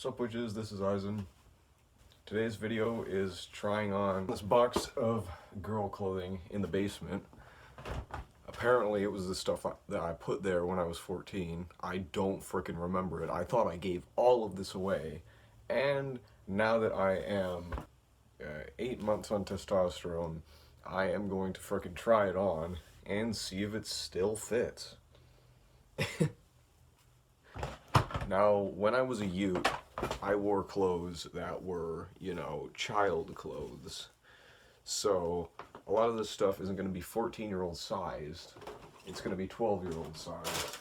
Sup witches, this is Eisen. Today's video is trying on this box of girl clothing in the basement. Apparently it was the stuff that I put there when I was 14. I don't frickin' remember it. I thought I gave all of this away. And now that I am 8 months on testosterone, I am going to frickin' try it on and see if it still fits. Now, when I was a youth, I wore clothes that were, child clothes. So, a lot of this stuff isn't going to be 14-year-old sized. It's going to be 12-year-old sized.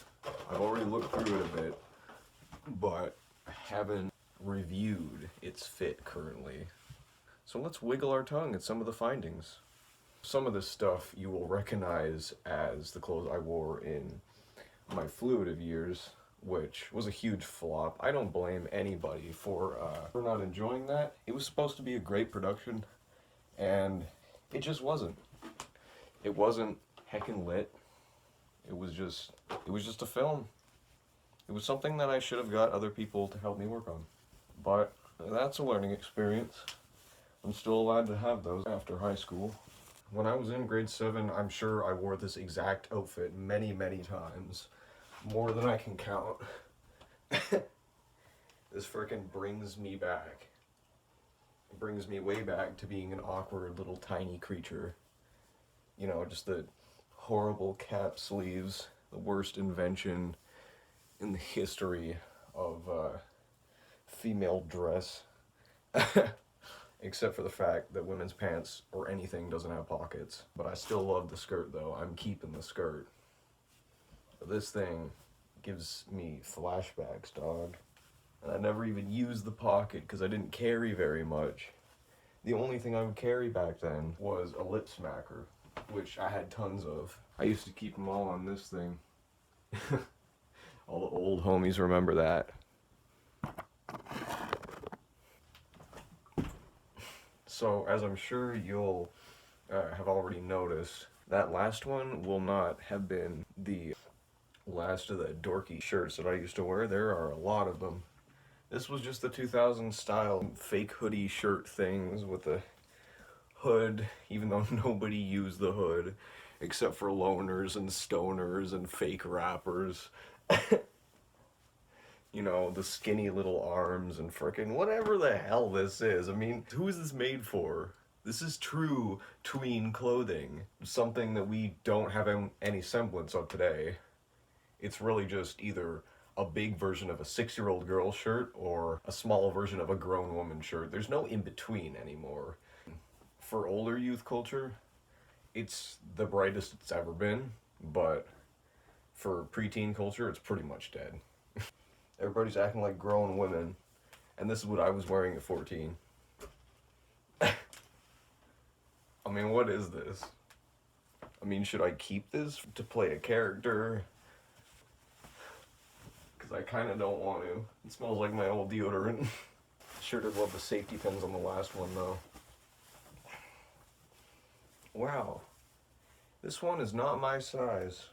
I've already looked through it a bit, but I haven't reviewed its fit currently. So let's wiggle our tongue at some of the findings. Some of this stuff you will recognize as the clothes I wore in my fluidative years, which was a huge flop. I don't blame anybody for not enjoying that. It was supposed to be a great production, and it just wasn't. It wasn't heckin' lit. It was just a film. It was something that I should have got other people to help me work on. But that's a learning experience. I'm still allowed to have those after high school. When I was in grade 7, I'm sure I wore this exact outfit many, many times. More than I can count. This frickin' brings me back. It brings me way back to being an awkward little tiny creature. You know, just the horrible cap sleeves, the worst invention in the history of female dress. Except for the fact that women's pants or anything doesn't have pockets. But I still love the skirt though. I'm keeping the skirt. This thing gives me flashbacks, dog. And I never even used the pocket because I didn't carry very much. The only thing I would carry back then was a lip smacker, which I had tons of. I used to keep them all on this thing. All the old homies remember that. So, as I'm sure you'll have already noticed, that last one will not have been the last of the dorky shirts that I used to wear. There are a lot of them. This was just the 2000s style fake hoodie shirt things with the hood, even though nobody used the hood except for loners and stoners and fake rappers. You know, the skinny little arms and frickin' whatever the hell this is. I mean, who is this made for? This is true tween clothing. Something that we don't have any semblance of today. It's really just either a big version of a 6-year-old girl shirt or a small version of a grown woman shirt. There's no in-between anymore. For older youth culture, it's the brightest it's ever been, but for preteen culture, it's pretty much dead. Everybody's acting like grown women, and this is what I was wearing at 14. I mean, what is this? I mean, should I keep this to play a character? Because I kind of don't want to. It smells like my old deodorant. Sure did love the safety pins on the last one, though. Wow. This one is not my size.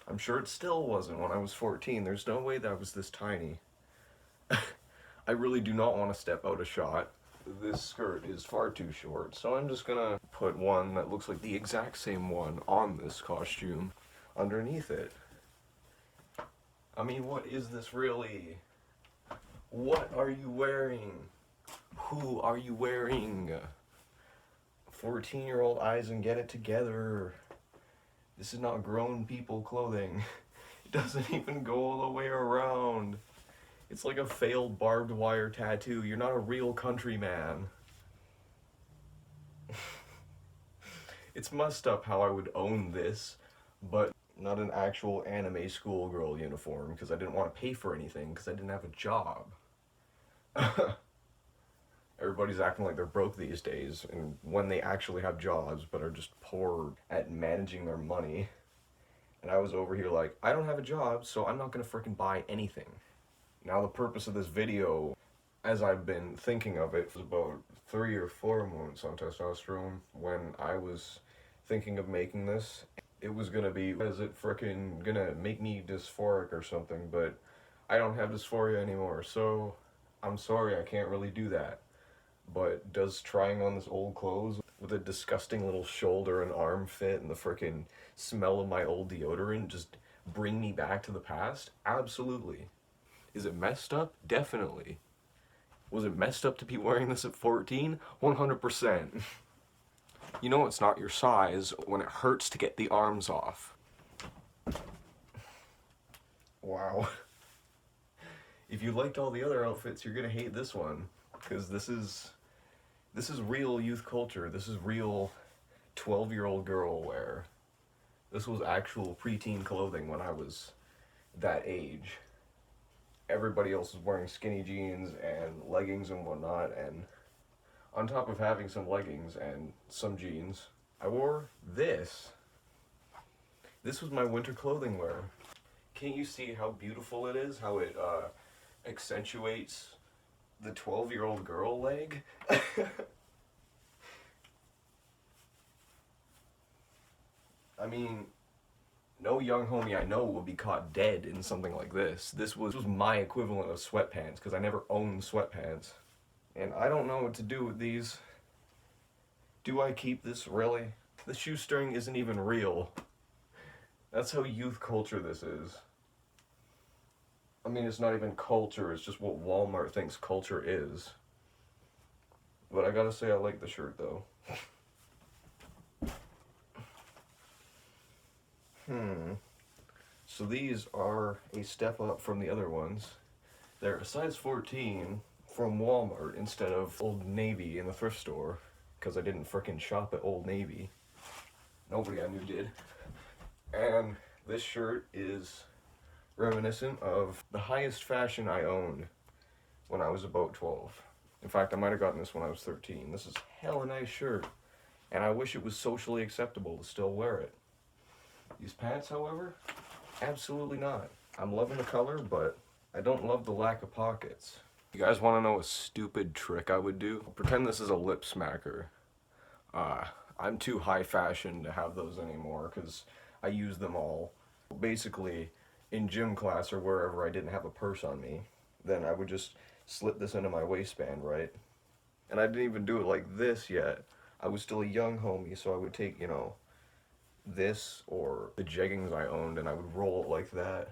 I'm sure it still wasn't when I was 14. There's no way that I was this tiny. I really do not want to step out a shot. This skirt is far too short, so I'm just gonna put one that looks like the exact same one on this costume underneath it. I mean, what is this really? What are you wearing? Who are you wearing? 14-year-old Eisen, get it together. This is not grown people clothing. It doesn't even go all the way around. It's like a failed barbed wire tattoo. You're not a real countryman. It's messed up how I would own this, but not an actual anime schoolgirl uniform because I didn't want to pay for anything because I didn't have a job. Everybody's acting like they're broke these days, and when they actually have jobs but are just poor at managing their money. And I was over here like, I don't have a job, so I'm not gonna frickin' buy anything. Now the purpose of this video, as I've been thinking of it, was about 3 or 4 months on testosterone when I was thinking of making this. It was gonna be, is it frickin' gonna make me dysphoric or something, but I don't have dysphoria anymore, so I'm sorry, I can't really do that. But does trying on this old clothes with a disgusting little shoulder and arm fit and the frickin' smell of my old deodorant just bring me back to the past? Absolutely. Is it messed up? Definitely. Was it messed up to be wearing this at 14? 100%. You know it's not your size when it hurts to get the arms off. Wow. If you liked all the other outfits, you're gonna hate this one. Because this is real youth culture. This is real 12-year-old girl wear. This was actual preteen clothing when I was that age. Everybody else was wearing skinny jeans and leggings and whatnot, and on top of having some leggings and some jeans, I wore this. This was my winter clothing wear. Can't you see how beautiful it is? How it accentuates the 12-year-old girl leg? I mean, no young homie I know will be caught dead in something like this. This was my equivalent of sweatpants, because I never owned sweatpants. And I don't know what to do with these. Do I keep this, really? The shoestring isn't even real. That's how youth culture this is. I mean, it's not even culture, it's just what Walmart thinks culture is. But I gotta say, I like the shirt, though. So these are a step up from the other ones. They're a size 14 from Walmart instead of Old Navy in the thrift store, because I didn't frickin' shop at Old Navy. Nobody I knew did. And this shirt is reminiscent of the highest fashion I owned when I was about 12. In fact, I might have gotten this when I was 13. This is hella nice shirt, and I wish it was socially acceptable to still wear it. These pants, however, absolutely not. I'm loving the color, but I don't love the lack of pockets. You guys want to know a stupid trick I would do? Pretend this is a lip smacker. I'm too high fashion to have those anymore because I use them all. Basically, in gym class or wherever I didn't have a purse on me, then I would just slip this into my waistband, right? And I didn't even do it like this yet. I was still a young homie, so I would take, you know, this or the jeggings I owned and I would roll it like that.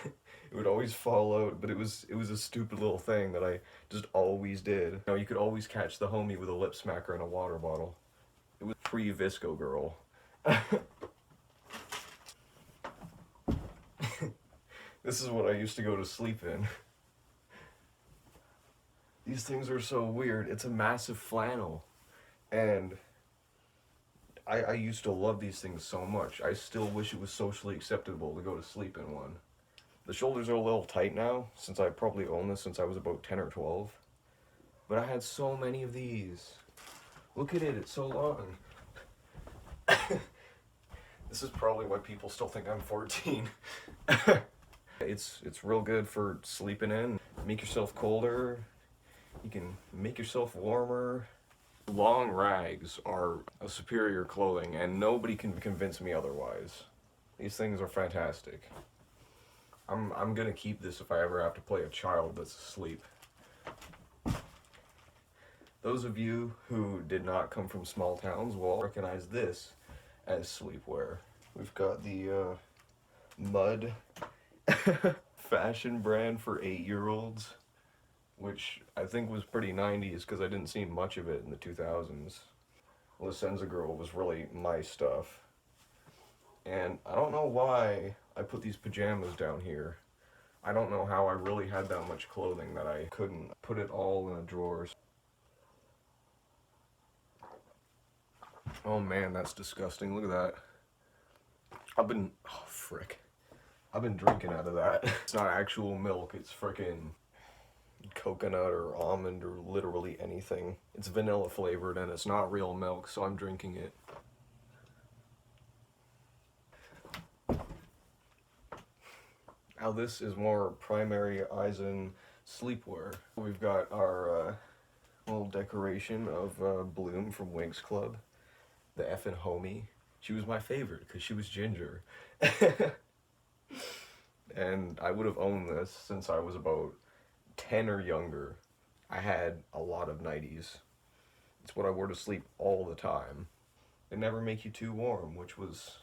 It would always fall out, but it was a stupid little thing that I just always did. You know, you could always catch the homie with a lip smacker and a water bottle. It was pre-Visco girl. This is what I used to go to sleep in. These things are so weird. It's a massive flannel. And I used to love these things so much. I still wish it was socially acceptable to go to sleep in one. The shoulders are a little tight now, since I probably owned this since I was about 10 or 12. But I had so many of these. Look at it, it's so long. This is probably why people still think I'm 14. It's real good for sleeping in. Make yourself colder. You can make yourself warmer. Long rags are a superior clothing, and nobody can convince me otherwise. These things are fantastic. I'm gonna keep this if I ever have to play a child that's asleep. Those of you who did not come from small towns will recognize this as sleepwear. We've got the Mud fashion brand for 8-year-olds, which I think was pretty 90s because I didn't see much of it in the 2000s. Licenza Girl was really my stuff. And I don't know why I put these pajamas down here. I don't know how I really had that much clothing that I couldn't put it all in a drawer. Oh man, that's disgusting. Look at that. Oh frick. I've been drinking out of that. It's not actual milk, it's frickin' coconut or almond or literally anything. It's vanilla flavored and it's not real milk, so I'm drinking it. Now this is more primary Eisen sleepwear. We've got our little decoration of Bloom from Winx Club. The effing homie. She was my favorite because she was ginger. And I would have owned this since I was about 10 or younger, I had a lot of nighties. It's what I wore to sleep all the time. They never make you too warm, which was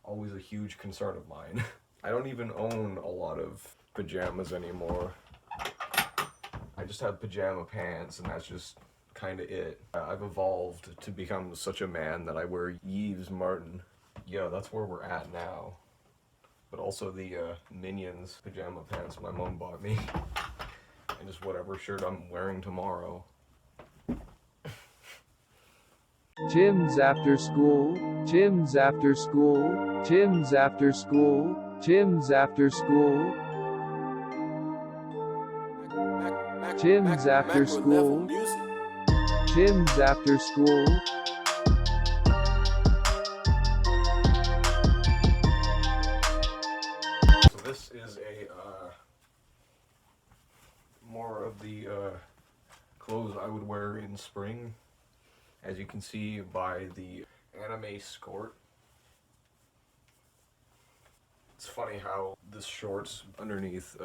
always a huge concern of mine. I don't even own a lot of pajamas anymore. I just have pajama pants, and that's just kind of it. I've evolved to become such a man that I wear Yves Martin. Yeah, that's where we're at now. But also the Minions pajama pants my mom bought me. And just whatever shirt I'm wearing tomorrow. Gyms after school, gyms after school, gyms after school, gyms after school, gyms after school, gyms after school. So this is a more of the clothes I would wear in spring. As you can see by the anime skirt. It's funny how this shorts underneath